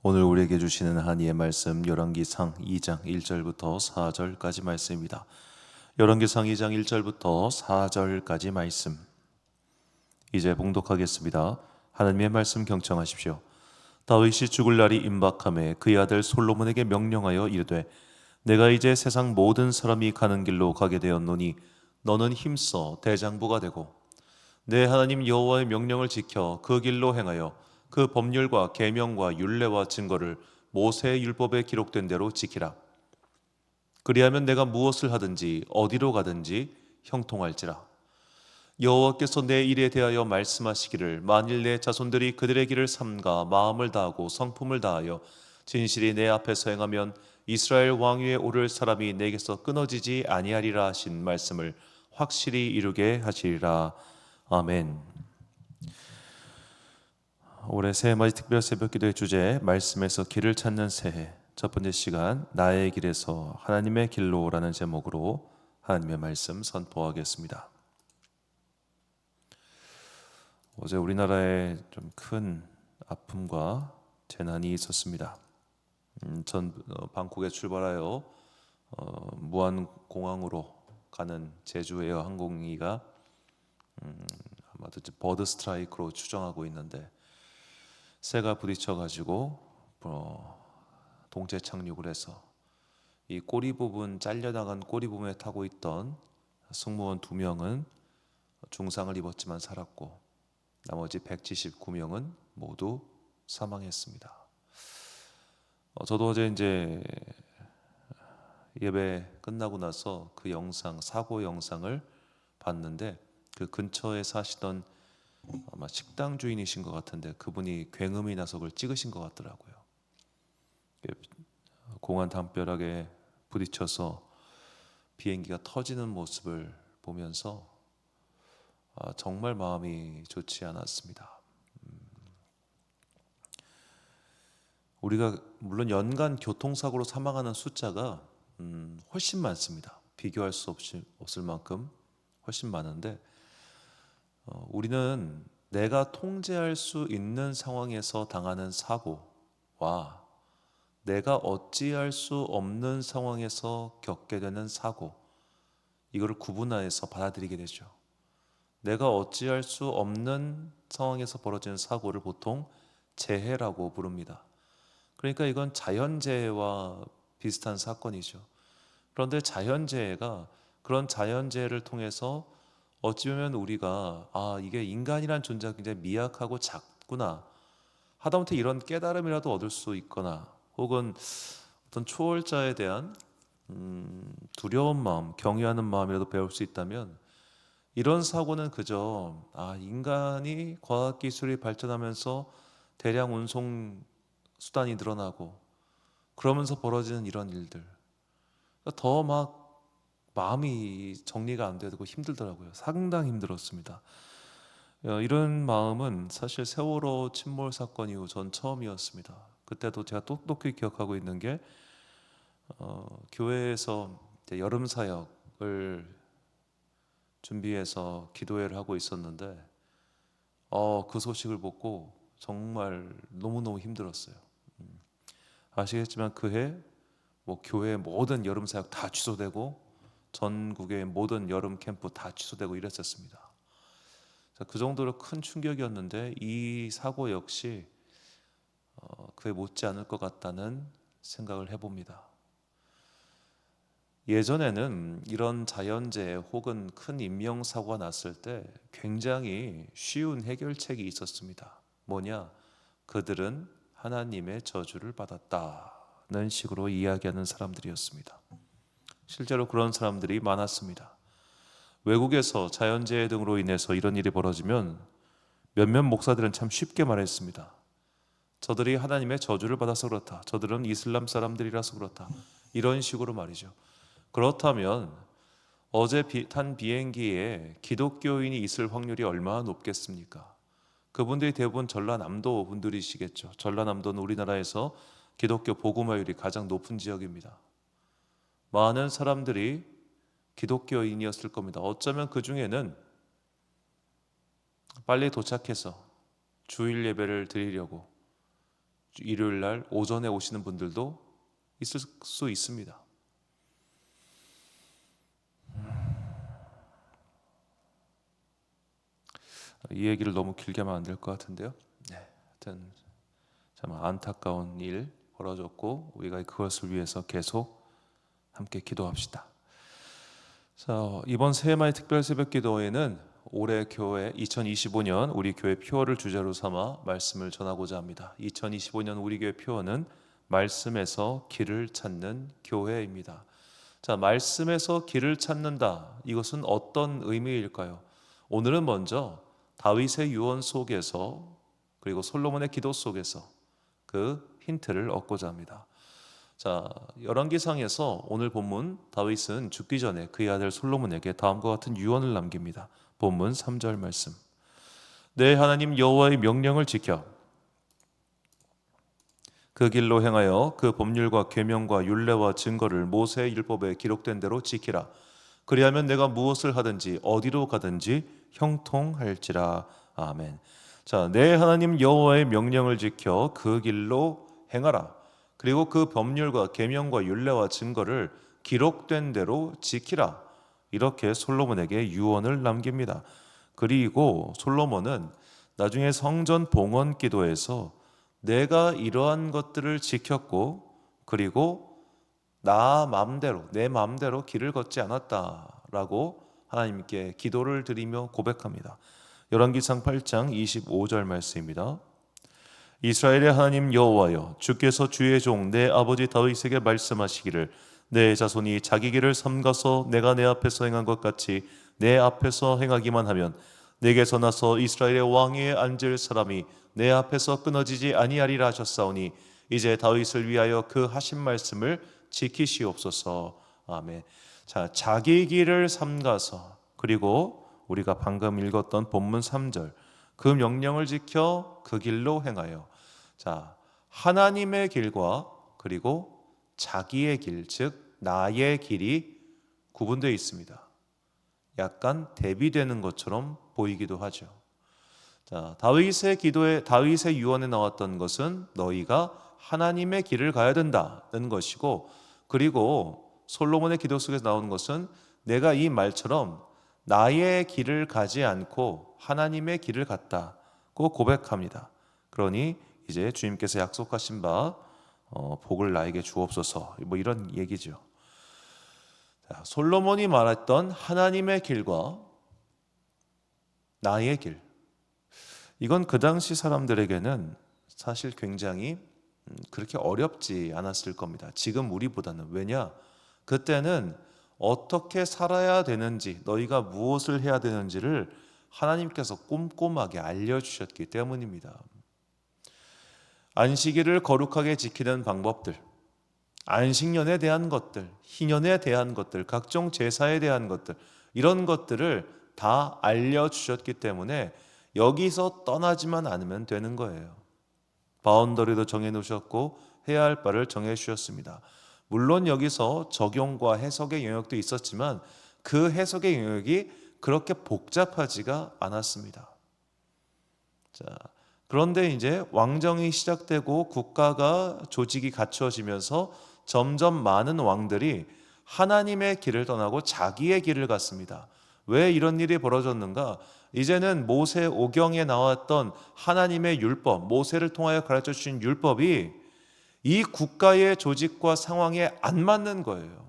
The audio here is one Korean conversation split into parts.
오늘 우리에게 주시는 하나님의 말씀 열왕기상 2장 1절부터 4절까지 말씀입니다. 열왕기상 2장 1절부터 4절까지 말씀 이제 봉독하겠습니다. 하나님의 말씀 경청하십시오. 다윗이 죽을 날이 임박함에 그의 아들 솔로몬에게 명령하여 이르되 내가 이제 세상 모든 사람이 가는 길로 가게 되었노니 너는 힘써 대장부가 되고 내 하나님 여호와의 명령을 지켜 그 길로 행하여 그 법률과 계명과 율례와 증거를 모세의 율법에 기록된 대로 지키라. 그리하면 내가 무엇을 하든지 어디로 가든지 형통할지라. 여호와께서 내 일에 대하여 말씀하시기를 만일 내 자손들이 그들의 길을 삼가 마음을 다하고 성품을 다하여 진실이 내 앞에서 행하면 이스라엘 왕위에 오를 사람이 내게서 끊어지지 아니하리라 하신 말씀을 확실히 이루게 하시리라. 아멘. 올해 새해맞이 특별 새벽기도의 주제 말씀에서 길을 찾는 새해 첫 번째 시간 나의 길에서 하나님의 길로라는 제목으로 하나님의 말씀 선포하겠습니다. 어제 우리나라에 좀 큰 아픔과 재난이 있었습니다. 전 방콕에 출발하여 무안 공항으로 가는 제주 에어 항공기가 아마도 버드 스트라이크로 추정하고 있는데 새가 부딪혀가지고 동체 착륙을 해서 이 꼬리 부분 잘려나간 꼬리 부분에 타고 있던 승무원 2명은 중상을 입었지만 살았고 나머지 179명은 모두 사망했습니다. 저도 어제 이제 예배 끝나고 나서 그 영상, 사고 영상을 봤는데 그 근처에 사시던 아마 식당 주인이신 것 같은데 그분이 굉음이 나서 그걸 찍으신 것 같더라고요. 공안 담벼락에 부딪혀서 비행기가 터지는 모습을 보면서 정말 마음이 좋지 않았습니다. 우리가 물론 연간 교통사고로 사망하는 숫자가 훨씬 많습니다. 비교할 수 없을 만큼 훨씬 많은데 우리는 내가 통제할 수 있는 상황에서 당하는 사고와 내가 어찌할 수 없는 상황에서 겪게 되는 사고, 이거를 구분해서 받아들이게 되죠. 내가 어찌할 수 없는 상황에서 벌어지는 사고를 보통 재해라고 부릅니다. 그러니까 이건 자연재해와 비슷한 사건이죠. 그런데 자연재해가 그런 자연재해를 통해서 어찌 보면 우리가 이게 인간이란 존재가 굉장히 미약하고 작구나 하다못해 이런 깨달음이라도 얻을 수 있거나 혹은 어떤 초월자에 대한 두려운 마음, 경외하는 마음이라도 배울 수 있다면 이런 사고는 그저 인간이 과학기술이 발전하면서 대량 운송 수단이 늘어나고 그러면서 벌어지는 이런 일들 더 막 마음이 정리가 안 되고 힘들더라고요. 상당히 힘들었습니다. 이런 마음은 사실 세월호 침몰 사건 이후 전 처음이었습니다. 그때도 제가 똑똑히 기억하고 있는 게 교회에서 여름 사역을 준비해서 기도회를 하고 있었는데 그 소식을 보고 정말 너무너무 힘들었어요. 아시겠지만 그해 교회 모든 여름 사역 다 취소되고 전국의 모든 여름 캠프 다 취소되고 이랬었습니다. 그 정도로 큰 충격이었는데 이 사고 역시 그에 못지 않을 것 같다는 생각을 해봅니다. 예전에는 이런 자연재해 혹은 큰 인명사고가 났을 때 굉장히 쉬운 해결책이 있었습니다. 뭐냐? 그들은 하나님의 저주를 받았다는 식으로 이야기하는 사람들이었습니다. 실제로 그런 사람들이 많았습니다. 외국에서 자연재해 등으로 인해서 이런 일이 벌어지면 몇몇 목사들은 참 쉽게 말했습니다. 저들이 하나님의 저주를 받아서 그렇다. 저들은 이슬람 사람들이라서 그렇다. 이런 식으로 말이죠. 그렇다면 어제 탄 비행기에 기독교인이 있을 확률이 얼마나 높겠습니까? 그분들이 대부분 전라남도 분들이시겠죠. 전라남도는 우리나라에서 기독교 복음화율이 가장 높은 지역입니다. 많은 사람들이 기독교인이었을 겁니다. 어쩌면 그 중에는 빨리 도착해서 주일 예배를 드리려고 일요일 날 오전에 오시는 분들도 있을 수 있습니다. 이 얘기를 너무 길게 하면 안 될 것 같은데요. 네, 하여튼 참 안타까운 일 벌어졌고 우리가 그것을 위해서 계속 함께 기도합시다. 자, 이번 새해마의 특별 새벽 기도회는 올해 교회 2025년 우리 교회 표어를 주제로 삼아 말씀을 전하고자 합니다. 2025년 우리 교회 표어는 말씀에서 길을 찾는 교회입니다. 자, 말씀에서 길을 찾는다. 이것은 어떤 의미일까요? 오늘은 먼저 다윗의 유언 속에서 그리고 솔로몬의 기도 속에서 그 힌트를 얻고자 합니다. 자, 열왕기상에서 오늘 본문 다윗은 죽기 전에 그의 아들 솔로몬에게 다음과 같은 유언을 남깁니다. 본문 3절 말씀. 내 하나님 여호와의 명령을 지켜 그 길로 행하여 그 법률과 계명과 율례와 증거를 모세의 율법에 기록된 대로 지키라. 그리하면 내가 무엇을 하든지 어디로 가든지 형통할지라. 아멘. 자, 내 하나님 여호와의 명령을 지켜 그 길로 행하라. 그리고 그 법률과 계명과 율례와 증거를 기록된 대로 지키라. 이렇게 솔로몬에게 유언을 남깁니다. 그리고 솔로몬은 나중에 성전 봉헌 기도에서 내가 이러한 것들을 지켰고 그리고 내 마음대로 길을 걷지 않았다라고 하나님께 기도를 드리며 고백합니다. 열왕기상 8장 25절 말씀입니다. 이스라엘의 하나님 여호와여, 주께서 주의 종 내 아버지 다윗에게 말씀하시기를 내 자손이 자기 길을 삼가서 내가 내 앞에서 행한 것 같이 내 앞에서 행하기만 하면 내게서 나서 이스라엘의 왕위에 앉을 사람이 내 앞에서 끊어지지 아니하리라 하셨사오니 이제 다윗을 위하여 그 하신 말씀을 지키시옵소서. 아멘. 자, 자기 길을 삼가서 그리고 우리가 방금 읽었던 본문 3절 그 명령을 지켜 그 길로 행하여. 자, 하나님의 길과 그리고 자기의 길, 즉 나의 길이 구분되어 있습니다. 약간 대비되는 것처럼 보이기도 하죠. 자, 다윗의 유언에 나왔던 것은 너희가 하나님의 길을 가야 된다는 것이고, 그리고 솔로몬의 기도 속에서 나오는 것은 내가 이 말처럼 나의 길을 가지 않고 하나님의 길을 갔다고 고백합니다. 그러니 이제 주님께서 약속하신 바 복을 나에게 주옵소서, 뭐 이런 얘기죠. 자, 솔로몬이 말했던 하나님의 길과 나의 길, 이건 그 당시 사람들에게는 사실 굉장히 그렇게 어렵지 않았을 겁니다. 지금 우리보다는. 왜냐? 그때는 어떻게 살아야 되는지, 너희가 무엇을 해야 되는지를 하나님께서 꼼꼼하게 알려주셨기 때문입니다. 안식일을 거룩하게 지키는 방법들, 안식년에 대한 것들, 희년에 대한 것들, 각종 제사에 대한 것들, 이런 것들을 다 알려주셨기 때문에 여기서 떠나지만 않으면 되는 거예요. 바운더리도 정해놓으셨고 해야 할 바를 정해주셨습니다. 물론 여기서 적용과 해석의 영역도 있었지만 그 해석의 영역이 그렇게 복잡하지가 않았습니다. 자, 그런데 이제 왕정이 시작되고 국가가 조직이 갖추어지면서 점점 많은 왕들이 하나님의 길을 떠나고 자기의 길을 갔습니다. 왜 이런 일이 벌어졌는가? 이제는 모세 오경에 나왔던 하나님의 율법, 모세를 통하여 가르쳐 주신 율법이 이 국가의 조직과 상황에 안 맞는 거예요.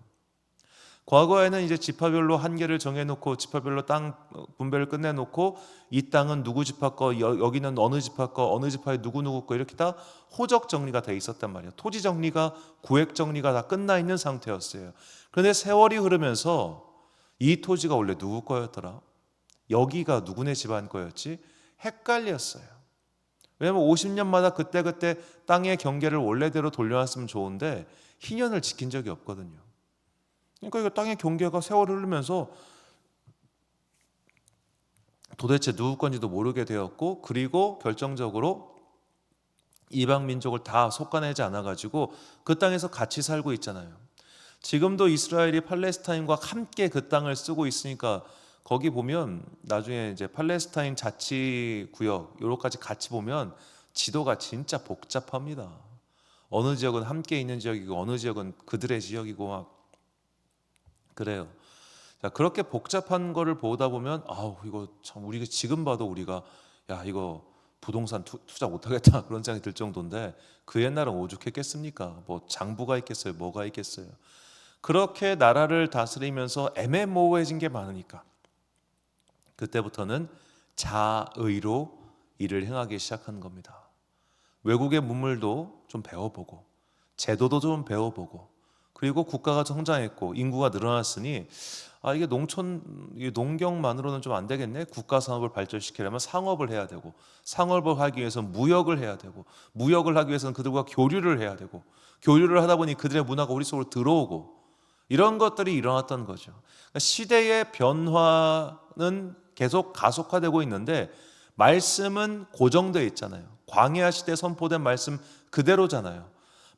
과거에는 이제 지파별로 한계를 정해놓고 지파별로 땅 분배를 끝내놓고 이 땅은 누구 지파 거, 여기는 어느 지파 거, 어느 지파에 누구 거, 이렇게 다 호적 정리가 돼 있었단 말이에요. 토지 정리가, 구획 정리가 다 끝나 있는 상태였어요. 그런데 세월이 흐르면서 이 토지가 원래 누구 거였더라? 여기가 누구네 집안 거였지? 헷갈렸어요. 왜냐하면 50년마다 그때그때 땅의 경계를 원래대로 돌려놨으면 좋은데 희년을 지킨 적이 없거든요. 그러니까 이거 땅의 경계가 세월 흐르면서 도대체 누구 건지도 모르게 되었고, 그리고 결정적으로 이방 민족을 다 솎아내지 않아가지고 그 땅에서 같이 살고 있잖아요. 지금도 이스라엘이 팔레스타인과 함께 그 땅을 쓰고 있으니까 거기 보면 나중에 이제 팔레스타인 자치구역 요로까지 같이 보면 지도가 진짜 복잡합니다. 어느 지역은 함께 있는 지역이고 어느 지역은 그들의 지역이고 막 그래요. 자, 그렇게 복잡한 거를 보다 보면 아우 이거 참 우리가 지금 봐도 우리가 야 이거 부동산 투자 못하겠다 그런 생각이 들 정도인데 그 옛날은 오죽했겠습니까? 뭐 장부가 있겠어요, 뭐가 있겠어요. 그렇게 나라를 다스리면서 애매모호해진 게 많으니까 그때부터는 자의로 일을 행하기 시작한 겁니다. 외국의 문물도 좀 배워보고 제도도 좀 배워보고 그리고 국가가 성장했고 인구가 늘어났으니 이게 이게 농경만으로는 좀 안 되겠네. 국가 산업을 발전시키려면 상업을 해야 되고 상업을 하기 위해서는 무역을 해야 되고 무역을 하기 위해서는 그들과 교류를 해야 되고 교류를 하다 보니 그들의 문화가 우리 속으로 들어오고 이런 것들이 일어났던 거죠. 그러니까 시대의 변화는 계속 가속화되고 있는데 말씀은 고정되어 있잖아요. 광야 시대 선포된 말씀 그대로잖아요.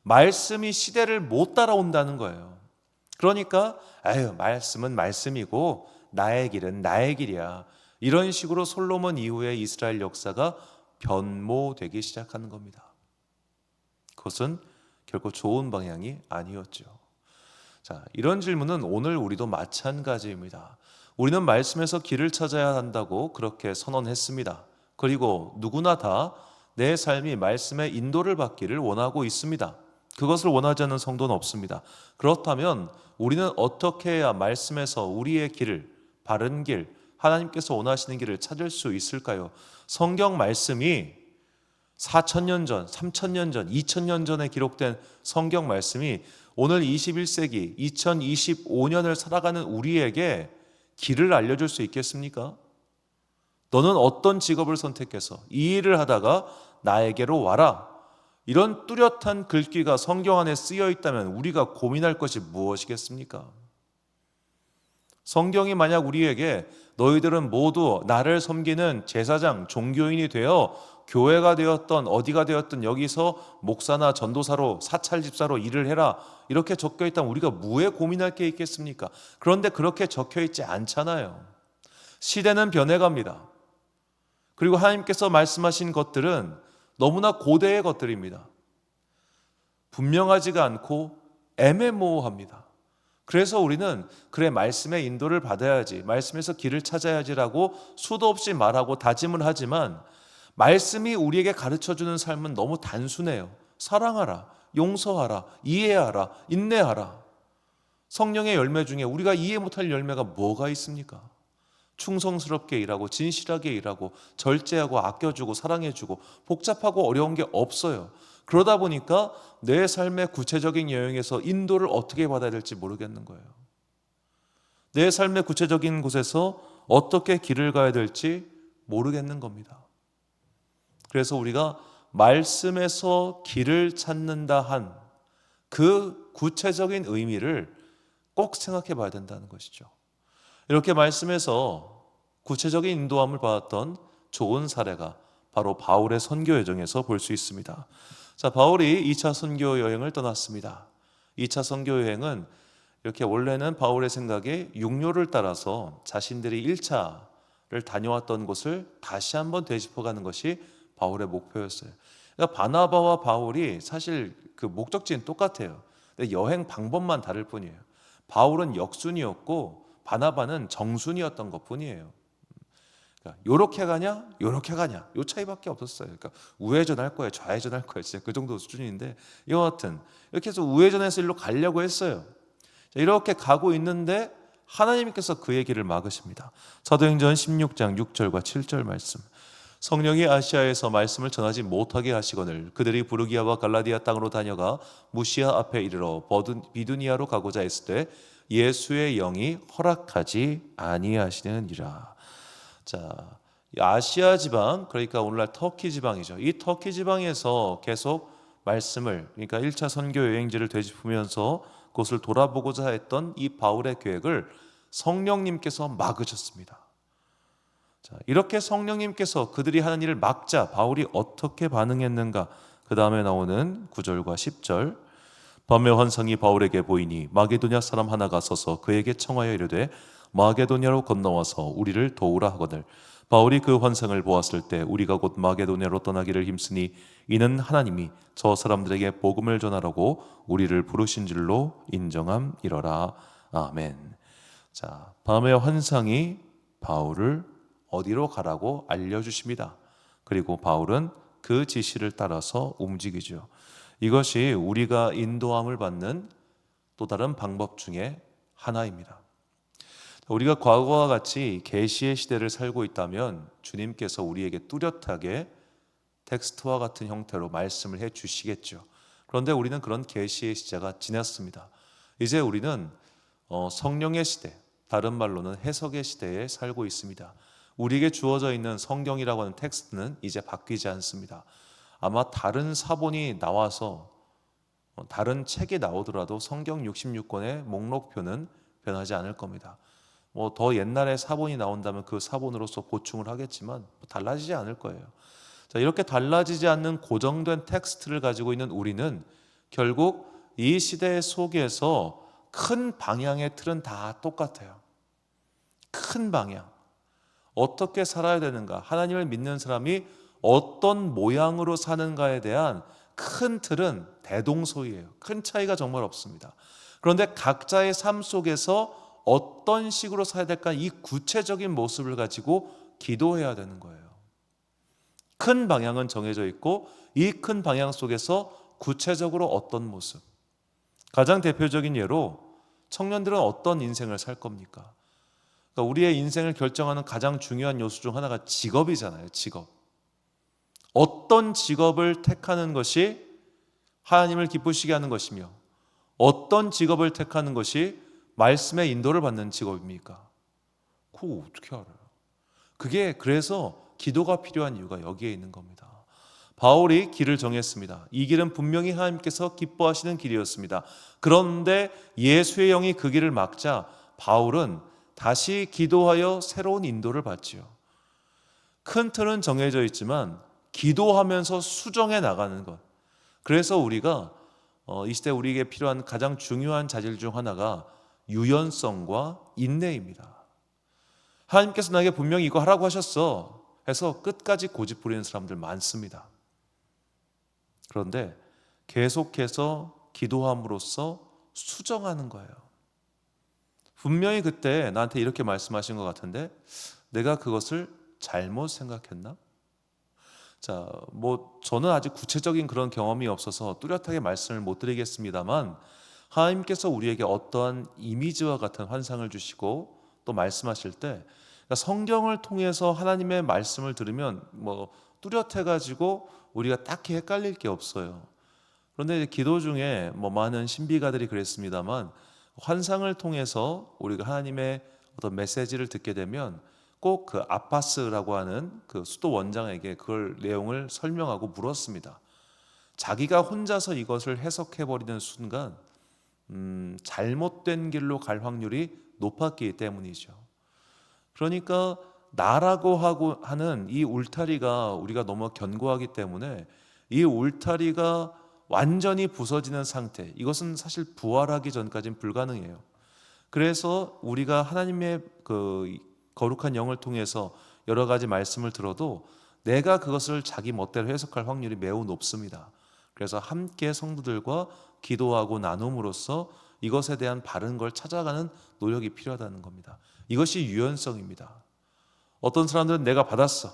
말씀이 시대를 못 따라온다는 거예요. 그러니까 말씀은 말씀이고 나의 길은 나의 길이야. 이런 식으로 솔로몬 이후에 이스라엘 역사가 변모되기 시작하는 겁니다. 그것은 결코 좋은 방향이 아니었죠. 자, 이런 질문은 오늘 우리도 마찬가지입니다. 우리는 말씀에서 길을 찾아야 한다고 그렇게 선언했습니다. 그리고 누구나 다 내 삶이 말씀의 인도를 받기를 원하고 있습니다. 그것을 원하지 않는 성도는 없습니다. 그렇다면 우리는 어떻게 해야 말씀에서 우리의 길을, 바른 길, 하나님께서 원하시는 길을 찾을 수 있을까요? 성경 말씀이 4,000년 전, 3,000년 전, 2,000년 전에 기록된 성경 말씀이 오늘 21세기 2025년을 살아가는 우리에게 길을 알려줄 수 있겠습니까? 너는 어떤 직업을 선택해서 이 일을 하다가 나에게로 와라. 이런 뚜렷한 글귀가 성경 안에 쓰여 있다면 우리가 고민할 것이 무엇이겠습니까? 성경이 만약 우리에게 너희들은 모두 나를 섬기는 제사장, 종교인이 되어 교회가 되었던 어디가 되었든 여기서 목사나 전도사로 사찰 집사로 일을 해라 이렇게 적혀 있다면 우리가 뭐에 고민할 게 있겠습니까? 그런데 그렇게 적혀 있지 않잖아요. 시대는 변해갑니다. 그리고 하나님께서 말씀하신 것들은 너무나 고대의 것들입니다. 분명하지가 않고 애매모호합니다. 그래서 우리는 그래 말씀의 인도를 받아야지, 말씀에서 길을 찾아야지라고 수도 없이 말하고 다짐을 하지만 말씀이 우리에게 가르쳐주는 삶은 너무 단순해요. 사랑하라, 용서하라, 이해하라, 인내하라. 성령의 열매 중에 우리가 이해 못할 열매가 뭐가 있습니까? 충성스럽게 일하고 진실하게 일하고 절제하고 아껴주고 사랑해주고 복잡하고 어려운 게 없어요. 그러다 보니까 내 삶의 구체적인 여행에서 인도를 어떻게 받아야 될지 모르겠는 거예요. 내 삶의 구체적인 곳에서 어떻게 길을 가야 될지 모르겠는 겁니다. 그래서 우리가 말씀에서 길을 찾는다 한 그 구체적인 의미를 꼭 생각해 봐야 된다는 것이죠. 이렇게 말씀에서 구체적인 인도함을 받았던 좋은 사례가 바로 바울의 선교 여정에서 볼 수 있습니다. 자, 바울이 2차 선교 여행을 떠났습니다. 2차 선교 여행은 이렇게 원래는 바울의 생각에 육료를 따라서 자신들이 1차를 다녀왔던 곳을 다시 한번 되짚어가는 것이 바울의 목표였어요. 그러니까 바나바와 바울이 사실 그 목적지는 똑같아요. 근데 여행 방법만 다를 뿐이에요. 바울은 역순이었고 바나바는 정순이었던 것뿐이에요. 그러니까 요렇게 가냐, 요렇게 가냐, 요 차이밖에 없었어요. 그러니까 우회전할 거야, 좌회전할 거야, 진짜 그 정도 수준인데 여하튼 이렇게 해서 우회전해서 일로 가려고 했어요. 자, 이렇게 가고 있는데 하나님께서 그의 길을 막으십니다. 사도행전 16장 6절과 7절 말씀. 성령이 아시아에서 말씀을 전하지 못하게 하시거늘 그들이 부르기아와 갈라디아 땅으로 다녀가 무시아 앞에 이르러 비두니아로 가고자 했을 때 예수의 영이 허락하지 아니하시느니라. 자, 아시아 지방, 그러니까 오늘날 터키 지방이죠. 이 터키 지방에서 계속 말씀을, 그러니까 1차 선교 여행지를 되짚으면서 그것을 돌아보고자 했던 이 바울의 계획을 성령님께서 막으셨습니다. 자, 이렇게 성령님께서 그들이 하는 일을 막자 바울이 어떻게 반응했는가? 그 다음에 나오는 9절과 10절. 밤에 환상이 바울에게 보이니 마게도냐 사람 하나가 서서 그에게 청하여 이르되 마게도냐로 건너와서 우리를 도우라 하거늘. 바울이 그 환상을 보았을 때 우리가 곧 마게도냐로 떠나기를 힘쓰니 이는 하나님이 저 사람들에게 복음을 전하라고 우리를 부르신 줄로 인정함이러라. 아멘. 자, 밤의 환상이 바울을 어디로 가라고 알려주십니다. 그리고 바울은 그 지시를 따라서 움직이죠. 이것이 우리가 인도함을 받는 또 다른 방법 중에 하나입니다. 우리가 과거와 같이 계시의 시대를 살고 있다면 주님께서 우리에게 뚜렷하게 텍스트와 같은 형태로 말씀을 해 주시겠죠. 그런데 우리는 그런 계시의 시대가 지났습니다. 이제 우리는 성령의 시대, 다른 말로는 해석의 시대에 살고 있습니다. 우리에게 주어져 있는 성경이라고 하는 텍스트는 이제 바뀌지 않습니다. 아마 다른 사본이 나와서 다른 책이 나오더라도 성경 66권의 목록표는 변하지 않을 겁니다. 더 옛날에 사본이 나온다면 그 사본으로서 보충을 하겠지만 달라지지 않을 거예요. 자, 이렇게 달라지지 않는 고정된 텍스트를 가지고 있는 우리는 결국 이 시대 속에서 큰 방향의 틀은 다 똑같아요. 큰 방향. 어떻게 살아야 되는가? 하나님을 믿는 사람이 어떤 모양으로 사는가에 대한 큰 틀은 대동소이해요. 큰 차이가 정말 없습니다. 그런데 각자의 삶 속에서 어떤 식으로 살아야 될까? 이 구체적인 모습을 가지고 기도해야 되는 거예요. 큰 방향은 정해져 있고 이 큰 방향 속에서 구체적으로 어떤 모습. 가장 대표적인 예로 청년들은 어떤 인생을 살 겁니까? 그러니까 우리의 인생을 결정하는 가장 중요한 요소 중 하나가 직업이잖아요. 직업. 어떤 직업을 택하는 것이 하나님을 기쁘시게 하는 것이며 어떤 직업을 택하는 것이 말씀의 인도를 받는 직업입니까? 그거 어떻게 알아요? 그게 그래서 기도가 필요한 이유가 여기에 있는 겁니다. 바울이 길을 정했습니다. 이 길은 분명히 하나님께서 기뻐하시는 길이었습니다. 그런데 예수의 영이 그 길을 막자 바울은 다시 기도하여 새로운 인도를 받지요. 큰 틀은 정해져 있지만 기도하면서 수정해 나가는 것. 그래서 우리가 이 시대 우리에게 필요한 가장 중요한 자질 중 하나가 유연성과 인내입니다. 하나님께서 나에게 분명히 이거 하라고 하셨어 해서 끝까지 고집 부리는 사람들 많습니다. 그런데 계속해서 기도함으로써 수정하는 거예요. 분명히 그때 나한테 이렇게 말씀하신 것 같은데 내가 그것을 잘못 생각했나? 자, 저는 아직 구체적인 그런 경험이 없어서 뚜렷하게 말씀을 못 드리겠습니다만 하나님께서 우리에게 어떠한 이미지와 같은 환상을 주시고 또 말씀하실 때 그러니까 성경을 통해서 하나님의 말씀을 들으면 뚜렷해가지고 우리가 딱히 헷갈릴 게 없어요. 그런데 기도 중에 많은 신비가들이 그랬습니다만 환상을 통해서 우리가 하나님의 어떤 메시지를 듣게 되면 꼭 그 아파스라고 하는 그 수도 원장에게 그걸 내용을 설명하고 물었습니다. 자기가 혼자서 이것을 해석해버리는 순간 잘못된 길로 갈 확률이 높았기 때문이죠. 그러니까 나라고 하는 이 울타리가 우리가 너무 견고하기 때문에 이 울타리가 완전히 부서지는 상태, 이것은 사실 부활하기 전까지는 불가능해요. 그래서 우리가 하나님의 그 거룩한 영을 통해서 여러 가지 말씀을 들어도 내가 그것을 자기 멋대로 해석할 확률이 매우 높습니다. 그래서 함께 성도들과 기도하고 나눔으로써 이것에 대한 바른 걸 찾아가는 노력이 필요하다는 겁니다. 이것이 유연성입니다. 어떤 사람들은 내가 받았어,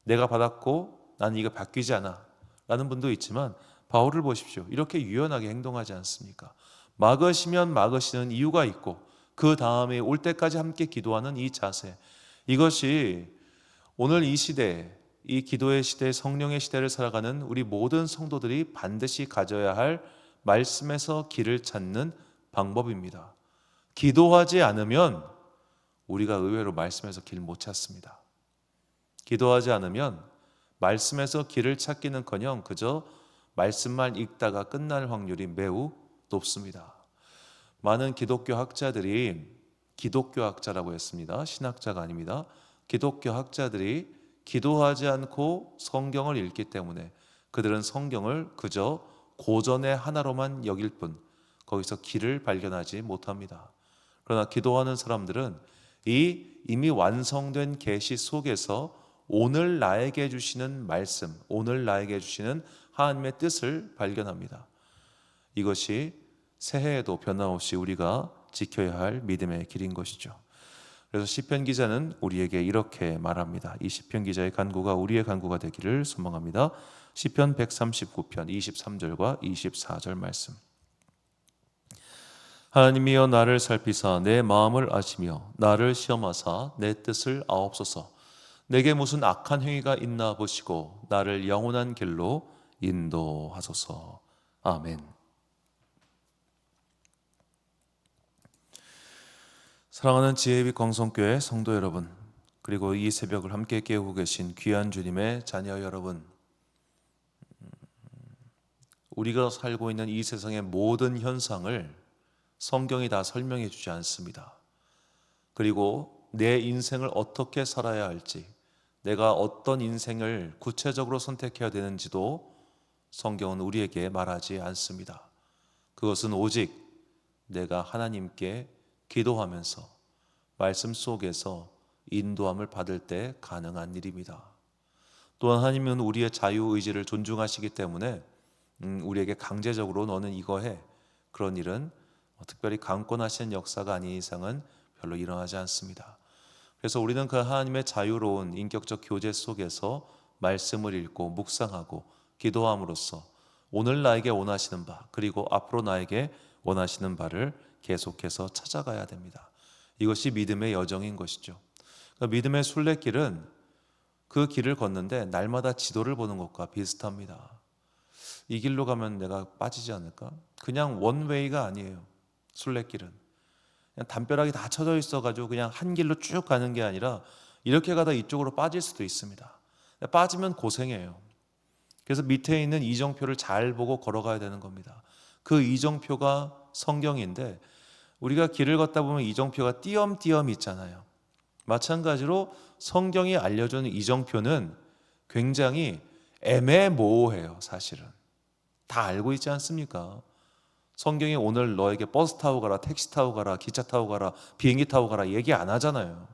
내가 받았고 나는 이거 바뀌지 않아 라는 분도 있지만 바울을 보십시오. 이렇게 유연하게 행동하지 않습니까? 막으시면 막으시는 이유가 있고 그 다음에 올 때까지 함께 기도하는 이 자세, 이것이 오늘 이 시대, 이 기도의 시대, 성령의 시대를 살아가는 우리 모든 성도들이 반드시 가져야 할 말씀에서 길을 찾는 방법입니다. 기도하지 않으면 우리가 의외로 말씀에서 길 못 찾습니다. 기도하지 않으면 말씀에서 길을 찾기는커녕 그저 말씀만 읽다가 끝날 확률이 매우 높습니다. 많은 기독교 학자들이, 기독교 학자라고 했습니다. 신학자가 아닙니다. 기독교 학자들이 기도하지 않고 성경을 읽기 때문에 그들은 성경을 그저 고전의 하나로만 여길 뿐 거기서 길을 발견하지 못합니다. 그러나 기도하는 사람들은 이 이미 완성된 계시 속에서 오늘 나에게 주시는 말씀, 오늘 나에게 주시는 하나님의 뜻을 발견합니다. 이것이 새해에도 변함없이 우리가 지켜야 할 믿음의 길인 것이죠. 그래서 시편 기자는 우리에게 이렇게 말합니다. 이 시편 기자의 간구가 우리의 간구가 되기를 소망합니다. 시편 139편 23절과 24절 말씀. 하나님이여 나를 살피사 내 마음을 아시며 나를 시험하사 내 뜻을 아옵소서. 내게 무슨 악한 행위가 있나 보시고 나를 영원한 길로 인도하소서. 아멘. 사랑하는 지혜빛 광성교회 성도 여러분, 그리고 이 새벽을 함께 깨우고 계신 귀한 주님의 자녀 여러분, 우리가 살고 있는 이 세상의 모든 현상을 성경이 다 설명해 주지 않습니다. 그리고 내 인생을 어떻게 살아야 할지, 내가 어떤 인생을 구체적으로 선택해야 되는지도 성경은 우리에게 말하지 않습니다. 그것은 오직 내가 하나님께 기도하면서 말씀 속에서 인도함을 받을 때 가능한 일입니다. 또한 하나님은 우리의 자유의지를 존중하시기 때문에 우리에게 강제적으로 너는 이거 해, 그런 일은 특별히 강권하시는 역사가 아닌 이상은 별로 일어나지 않습니다. 그래서 우리는 그 하나님의 자유로운 인격적 교제 속에서 말씀을 읽고 묵상하고 기도함으로써 오늘 나에게 원하시는 바, 그리고 앞으로 나에게 원하시는 바를 계속해서 찾아가야 됩니다. 이것이 믿음의 여정인 것이죠. 그러니까 믿음의 순례길은 그 길을 걷는데 날마다 지도를 보는 것과 비슷합니다. 이 길로 가면 내가 빠지지 않을까? 그냥 원웨이가 아니에요. 순례길은 그냥 담벼락이 다 쳐져 있어가지고 그냥 한 길로 쭉 가는 게 아니라 이렇게 가다 이쪽으로 빠질 수도 있습니다. 빠지면 고생해요. 그래서 밑에 있는 이정표를 잘 보고 걸어가야 되는 겁니다. 그 이정표가 성경인데 우리가 길을 걷다 보면 이정표가 띄엄띄엄 있잖아요. 마찬가지로 성경이 알려주는 이정표는 굉장히 애매모호해요. 사실은 다 알고 있지 않습니까? 성경이 오늘 너에게 버스 타고 가라, 택시 타고 가라, 기차 타고 가라, 비행기 타고 가라 얘기 안 하잖아요.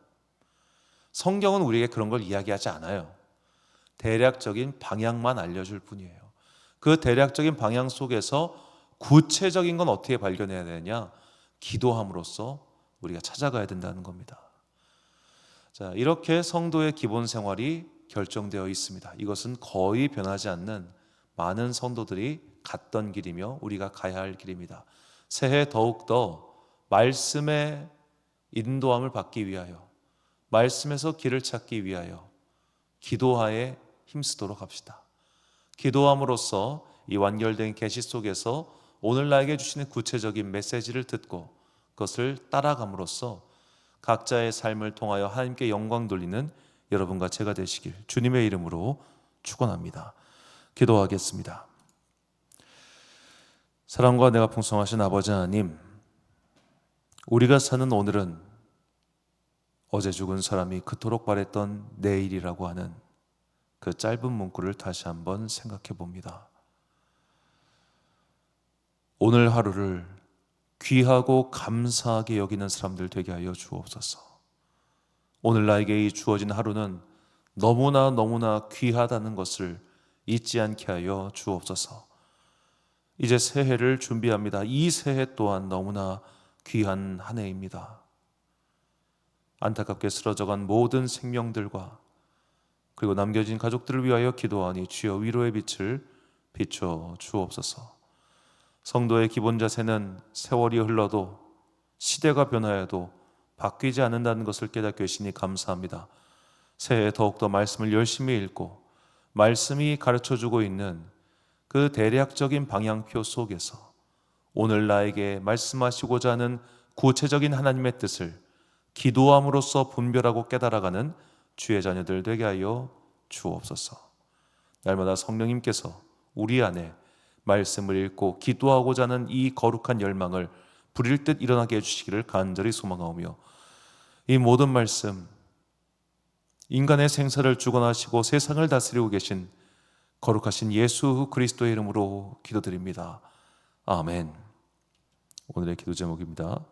성경은 우리에게 그런 걸 이야기하지 않아요. 대략적인 방향만 알려줄 뿐이에요. 그 대략적인 방향 속에서 구체적인 건 어떻게 발견해야 되냐? 기도함으로써 우리가 찾아가야 된다는 겁니다. 자, 이렇게 성도의 기본 생활이 결정되어 있습니다. 이것은 거의 변하지 않는 많은 성도들이 갔던 길이며 우리가 가야 할 길입니다. 새해 더욱더 말씀의 인도함을 받기 위하여, 말씀에서 길을 찾기 위하여 기도하에 힘쓰도록 합시다. 기도함으로써 이 완결된 계시 속에서 오늘 나에게 주시는 구체적인 메시지를 듣고 그것을 따라감으로써 각자의 삶을 통하여 하나님께 영광 돌리는 여러분과 제가 되시길 주님의 이름으로 축원합니다. 기도하겠습니다. 사랑과 내가 풍성하신 아버지 하나님, 우리가 사는 오늘은 어제 죽은 사람이 그토록 바랬던 내일이라고 하는 그 짧은 문구를 다시 한번 생각해 봅니다. 오늘 하루를 귀하고 감사하게 여기는 사람들 되게 하여 주옵소서. 오늘 나에게 이 주어진 하루는 너무나 귀하다는 것을 잊지 않게 하여 주옵소서. 이제 새해를 준비합니다. 이 새해 또한 너무나 귀한 한 해입니다. 안타깝게 쓰러져간 모든 생명들과 그리고 남겨진 가족들을 위하여 기도하니 주여 위로의 빛을 비춰 주옵소서. 성도의 기본 자세는 세월이 흘러도 시대가 변하여도 바뀌지 않는다는 것을 깨닫게 하시니 감사합니다. 새해에 더욱더 말씀을 열심히 읽고 말씀이 가르쳐주고 있는 그 대략적인 방향표 속에서 오늘 나에게 말씀하시고자 하는 구체적인 하나님의 뜻을 기도함으로써 분별하고 깨달아가는 주의 자녀들 되게 하여 주옵소서. 날마다 성령님께서 우리 안에 말씀을 읽고 기도하고자 하는 이 거룩한 열망을 부릴 듯 일어나게 해주시기를 간절히 소망하오며, 이 모든 말씀, 인간의 생사를 주관하시고 세상을 다스리고 계신 거룩하신 예수 그리스도의 이름으로 기도드립니다. 아멘. 오늘의 기도 제목입니다.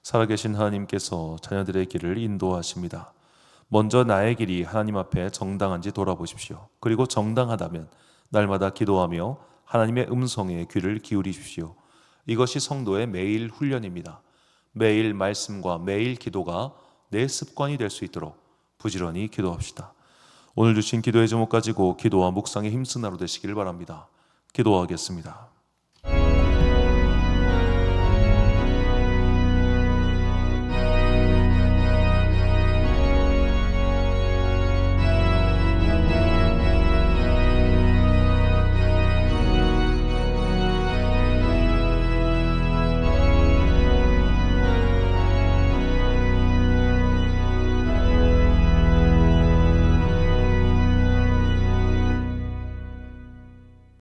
살아계신 하나님께서 자녀들의 길을 인도하십니다. 먼저 나의 길이 하나님 앞에 정당한지 돌아보십시오. 그리고 정당하다면 날마다 기도하며 하나님의 음성에 귀를 기울이십시오. 이것이 성도의 매일 훈련입니다. 매일 말씀과 매일 기도가 내 습관이 될 수 있도록 부지런히 기도합시다. 오늘 주신 기도의 제목 가지고 기도와 묵상에 힘쓴 하루 되시길 바랍니다. 기도하겠습니다.